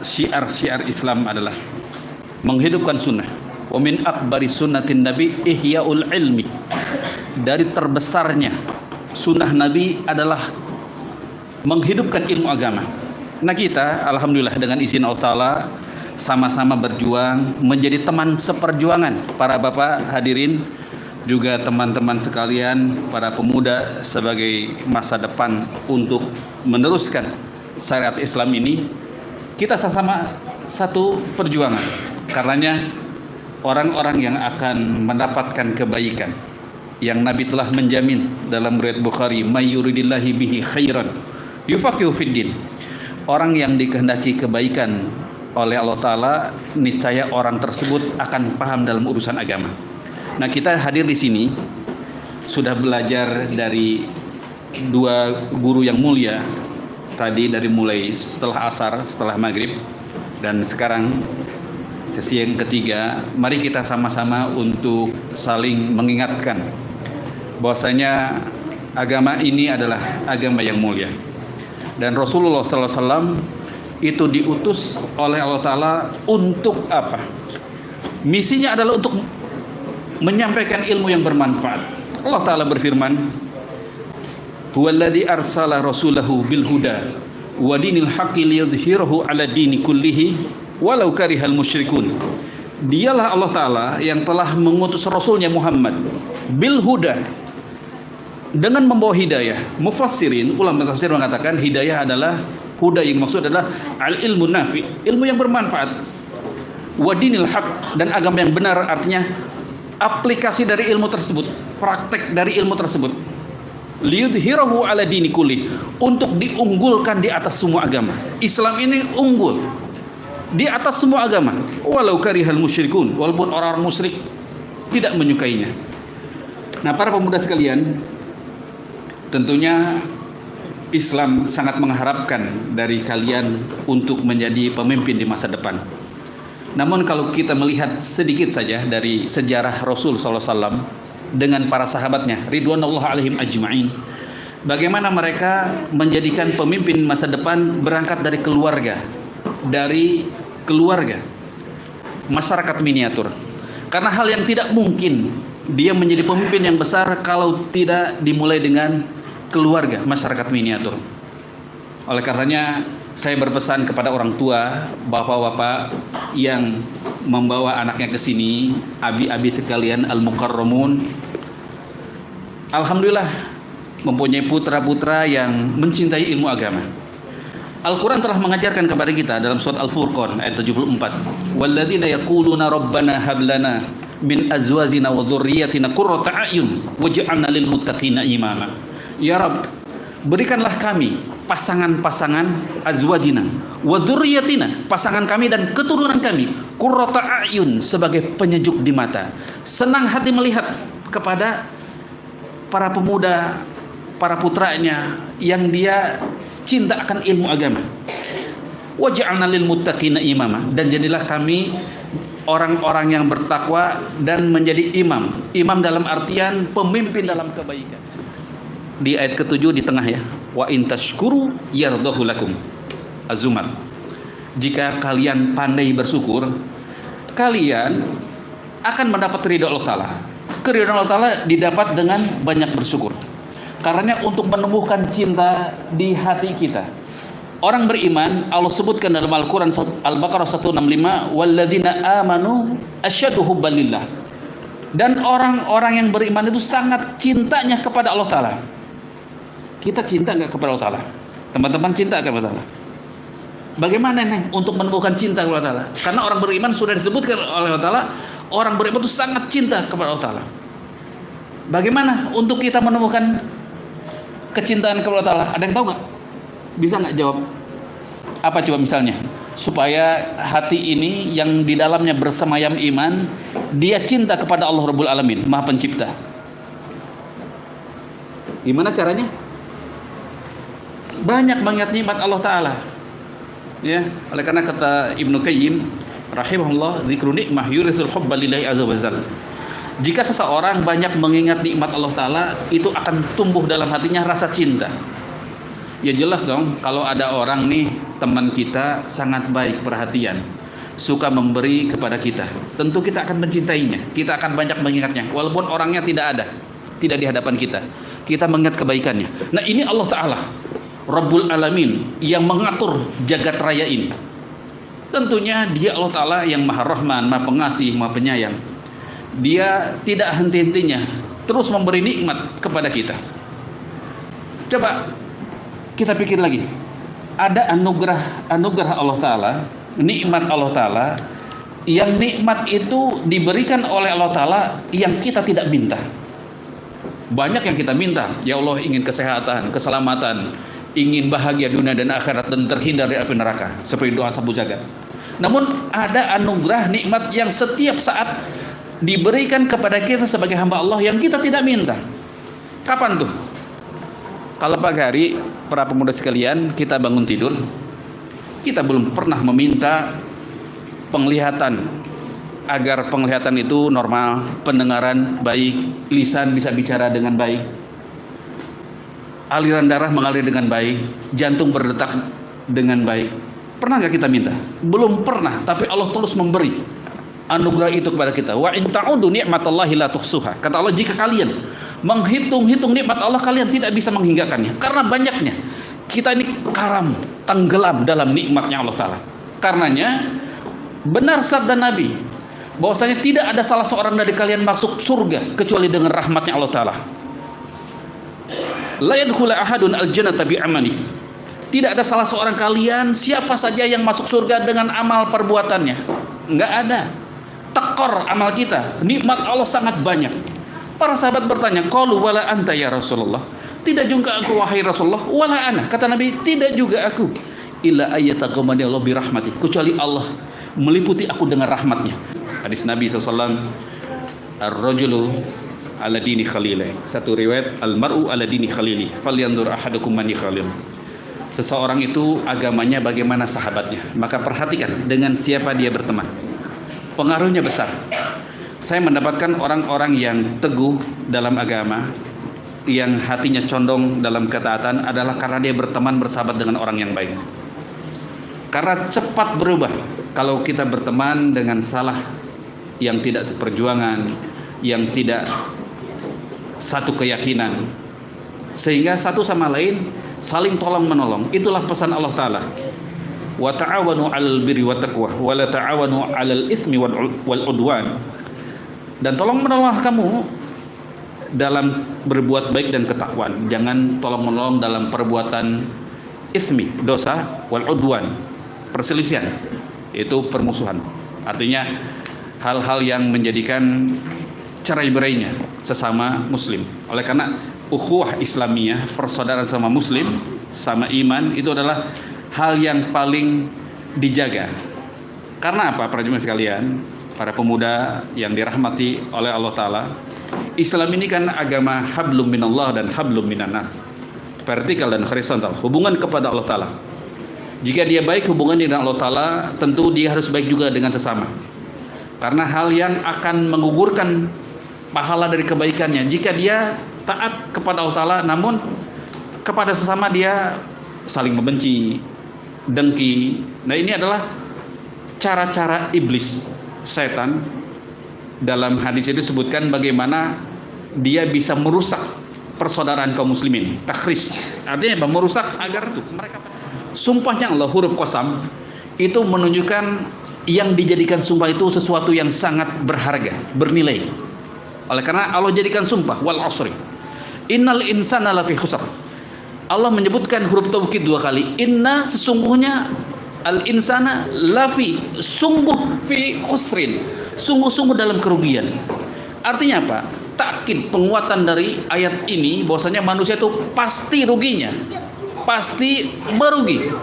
syiar-syiar Islam adalah menghidupkan sunnah. Wa min akbari sunnatin nabi ihyaul ilmi. Dari terbesarnya sunnah Nabi adalah menghidupkan ilmu agama. Nah, kita alhamdulillah dengan izin Allah Ta'ala sama-sama berjuang menjadi teman seperjuangan para bapak hadirin, juga teman-teman sekalian, para pemuda, sebagai masa depan untuk meneruskan syariat Islam ini. Kita sama-sama satu perjuangan. Karenanya orang-orang yang akan mendapatkan kebaikan yang Nabi telah menjamin dalam riwayat Bukhari, may yuridillahi bihi khairan yufaqihu fiddin. Orang yang dikehendaki kebaikan oleh Allah Ta'ala, niscaya orang tersebut akan paham dalam urusan agama. Nah, kita hadir di sini sudah belajar dari dua guru yang mulia tadi, dari mulai setelah asar, setelah maghrib, dan sekarang sesi yang ketiga. Mari kita sama-sama untuk saling mengingatkan bahwasanya agama ini adalah agama yang mulia, dan Rasulullah SAW itu diutus oleh Allah Ta'ala untuk apa? Misinya adalah untuk menyampaikan ilmu yang bermanfaat. Allah Ta'ala berfirman, huwallazi arsala rasulahu bil huda wa dinil haqqi liyudhhirahu ala dini kullihi walau karihal musyrikun. Dialah Allah Ta'ala yang telah mengutus Rasulnya Muhammad bil huda, dengan membawa hidayah. Mufassirin, ulama tafsir mengatakan hidayah adalah, huda yang maksud adalah al ilmu nafi, ilmu yang bermanfaat, wa dinil haq, dan agama yang benar, artinya aplikasi dari ilmu tersebut, praktek dari ilmu tersebut. Liyudhhirahu ala dini kulli, untuk diunggulkan di atas semua agama. Islam ini unggul di atas semua agama, walau karihal musyrikun, walaupun orang-orang musyrik tidak menyukainya. Nah, para pemuda sekalian, tentunya Islam sangat mengharapkan dari kalian untuk menjadi pemimpin di masa depan. Namun kalau kita melihat sedikit saja dari sejarah Rasul SAW dengan para sahabatnya ridwanullah alaihim ajma'in, bagaimana mereka menjadikan pemimpin masa depan berangkat dari keluarga, masyarakat miniatur. Karena hal yang tidak mungkin dia menjadi pemimpin yang besar kalau tidak dimulai dengan keluarga, masyarakat miniatur. Oleh karenanya saya berpesan kepada orang tua, bapak-bapak yang membawa anaknya ke sini, abi-abi sekalian al-mukarramun, alhamdulillah mempunyai putra-putra yang mencintai ilmu agama. Al-Quran telah mengajarkan kepada kita dalam surat Al-Furqan ayat 74, walladzina yaquluna rabbana hab lana min azwajina wa dzurriyyatina qurrata a'yun waj'alna lil muttaqina imama. Ya Rabb, berikanlah kami pasangan-pasangan azwajina wa dzurriyyatina, pasangan kami dan keturunan kami, qurrata a'yun, sebagai penyejuk di mata, senang hati melihat kepada para pemuda, para putranya yang dia cinta akan ilmu agama. Waj'alna lil muttaqina imama, dan jadilah kami orang-orang yang bertakwa dan menjadi imam. Imam dalam artian pemimpin dalam kebaikan. Di ayat ke-7 di tengah ya, wa in tashkuru yardahu lakum. Az-Zumar. Jika kalian pandai bersyukur, kalian akan mendapat ridha Allah Ta'ala. Keridhaan Allah Ta'ala didapat dengan banyak bersyukur. Karena untuk menumbuhkan cinta di hati kita. Orang beriman, Allah sebutkan dalam Al-Quran Al-Baqarah 165, walladzina amanu asyaddu hubban lillah. Dan orang-orang yang beriman itu sangat cintanya kepada Allah Ta'ala. Kita cinta nggak kepada Allah Ta'ala? Teman-teman cinta kepada Allah Ta'ala? Bagaimana nih untuk menumbuhkan cinta kepada Allah Ta'ala? Karena orang beriman sudah disebutkan oleh Allah Ta'ala, orang beriman itu sangat cinta kepada Allah Ta'ala. Bagaimana untuk kita menumbuhkan kecintaan kepada Allah Ta'ala? Ada yang tahu nggak? Bisa nggak jawab? Apa coba misalnya? Supaya hati ini yang di dalamnya bersemayam iman, dia cinta kepada Allah Rabbul Alamin, Maha Pencipta. Gimana caranya? Banyak mengingat nikmat Allah Ta'ala. Ya, oleh karena kata Ibnu Qayyim rahimahullah, dzikru nikmah yurisul hubba lillahi azza wajalla. Jika seseorang banyak mengingat nikmat Allah Ta'ala, itu akan tumbuh dalam hatinya rasa cinta. Ya jelas dong, kalau ada orang nih teman kita sangat baik, perhatian, suka memberi kepada kita, tentu kita akan mencintainya, kita akan banyak mengingatnya walaupun orangnya tidak ada, tidak di hadapan kita, kita mengingat kebaikannya. Nah, ini Allah Ta'ala Rabbul Alamin yang mengatur jagat raya ini. Tentunya Dia Allah Ta'ala yang Maha Rahman, Maha Pengasih, Maha Penyayang. Dia tidak henti-hentinya terus memberi nikmat kepada kita. Coba kita pikir lagi, ada anugerah Allah Ta'ala, nikmat Allah Ta'ala, yang nikmat itu diberikan oleh Allah Ta'ala yang kita tidak minta. Banyak yang kita minta, ya Allah ingin kesehatan, keselamatan, ingin bahagia dunia dan akhirat dan terhindar dari api neraka, seperti doa sabu jagat. Namun ada anugerah nikmat yang setiap saat diberikan kepada kita sebagai hamba Allah yang kita tidak minta. Kapan tuh? Kalau pagi hari, para pemuda sekalian, kita bangun tidur, kita belum pernah meminta penglihatan, agar penglihatan itu normal, pendengaran baik, lisan bisa bicara dengan baik, aliran darah mengalir dengan baik, jantung berdetak dengan baik. Pernah nggak kita minta? Belum pernah, tapi Allah terus memberi anugerah itu kepada kita. Wa in ta'udu ni'matallahi la tuhsuha. Kata Allah, jika kalian menghitung-hitung nikmat Allah, kalian tidak bisa menghinggakannya. Karena banyaknya kita ini karam, tenggelam dalam nikmatnya Allah Ta'ala. Karenanya benar sabda Nabi bahwasanya tidak ada salah seorang dari kalian masuk surga kecuali dengan rahmatnya Allah Ta'ala. La yadkhulu ahadun al-jannata bi'amalihi. Tidak ada salah seorang kalian siapa saja yang masuk surga dengan amal perbuatannya. Enggak ada. Tekor amal kita. Nikmat Allah sangat banyak. Para sahabat bertanya, qalu wala anta ya Rasulullah. Tidak juga aku wahai Rasulullah. Wala ana. Kata Nabi, tidak juga aku. Illa ayyataghamani Allah birahmati. Kecuali Allah meliputi aku dengan rahmatnya. Hadis Nabi SAW, ar-rajulu ala dini khalilih. Satu riwayat, al-mar'u ala dini khalilih. Falyanzur ahadukum man yakhalil. Seseorang itu agamanya bagaimana sahabatnya. Maka perhatikan dengan siapa dia berteman. Pengaruhnya besar. Saya mendapatkan orang-orang yang teguh dalam agama, yang hatinya condong dalam ketaatan adalah karena dia berteman bersahabat dengan orang yang baik. Karena cepat berubah kalau kita berteman dengan salah, yang tidak seperjuangan, yang tidak satu keyakinan, sehingga satu sama lain saling tolong menolong. Itulah pesan Allah Ta'ala, wa ta'awanu 'alal birri wat taqwa wa la ta'awanu 'alal itsmi wal 'udwan. Dan tolong menolong kamu dalam berbuat baik dan ketakwaan. Jangan tolong menolong dalam perbuatan ismi, dosa, wal 'udwan, perselisihan, itu permusuhan. Artinya hal-hal yang menjadikan cerai-berainya sesama muslim. Oleh karena ukhuwah Islamiyah, persaudaraan sama muslim, sama iman, itu adalah hal yang paling dijaga. Karena apa, para jemaah sekalian, para pemuda yang dirahmati oleh Allah Ta'ala, Islam ini kan agama hablum minallah dan hablum minannas, vertikal dan horizontal, hubungan kepada Allah Ta'ala. Jika dia baik hubungannya dengan Allah Ta'ala, tentu dia harus baik juga dengan sesama. Karena hal yang akan menggugurkan pahala dari kebaikannya jika dia taat kepada Allah Ta'ala, namun kepada sesama dia saling membenci, dengki. Nah, ini adalah cara-cara iblis, setan. Dalam hadis itu disebutkan bagaimana dia bisa merusak persaudaraan kaum muslimin. Takhris, artinya merusak agar tuh mereka. Sumpahnya Allah, huruf qasam, itu menunjukkan yang dijadikan sumpah itu sesuatu yang sangat berharga, bernilai. Oleh karena Allah jadikan sumpah, wal asri innal insana lafi khusr. Allah menyebutkan huruf taukid 2 kali. Inna, sesungguhnya, al insana lafi, sungguh, fi khusrin, sungguh-sungguh dalam kerugian. Artinya apa? Takkid, penguatan dari ayat ini bahwasanya manusia itu pasti ruginya, pasti merugi.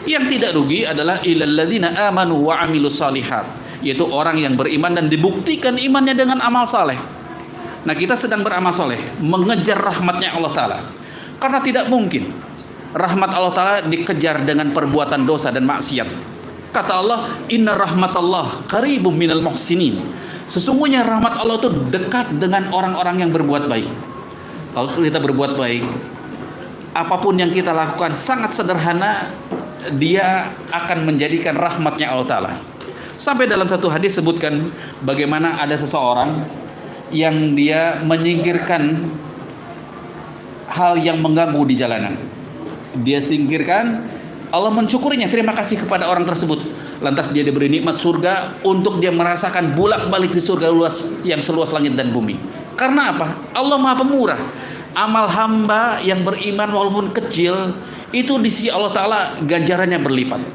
Yang tidak rugi adalah illal ladzina amanu wa amilus shalihat, yaitu orang yang beriman dan dibuktikan imannya dengan amal saleh. Nah, kita sedang beramal soleh, mengejar rahmatnya Allah Ta'ala. Karena tidak mungkin rahmat Allah Ta'ala dikejar dengan perbuatan dosa dan maksiat. Kata Allah, inna rahmatallah qaribum minal muhsinin. Sesungguhnya rahmat Allah itu dekat dengan orang-orang yang berbuat baik. Kalau kita berbuat baik, apapun yang kita lakukan sangat sederhana, dia akan menjadikan rahmatnya Allah Ta'ala. Sampai dalam satu hadis sebutkan bagaimana ada seseorang yang dia menyingkirkan hal yang mengganggu di jalanan. Dia singkirkan, Allah mencukurinya, terima kasih kepada orang tersebut. Lantas dia diberi nikmat surga untuk dia merasakan bolak-balik di surga yang seluas langit dan bumi. Karena apa? Allah Maha Pemurah. Amal hamba yang beriman walaupun kecil, itu di sisi Allah Ta'ala ganjarannya berlipat.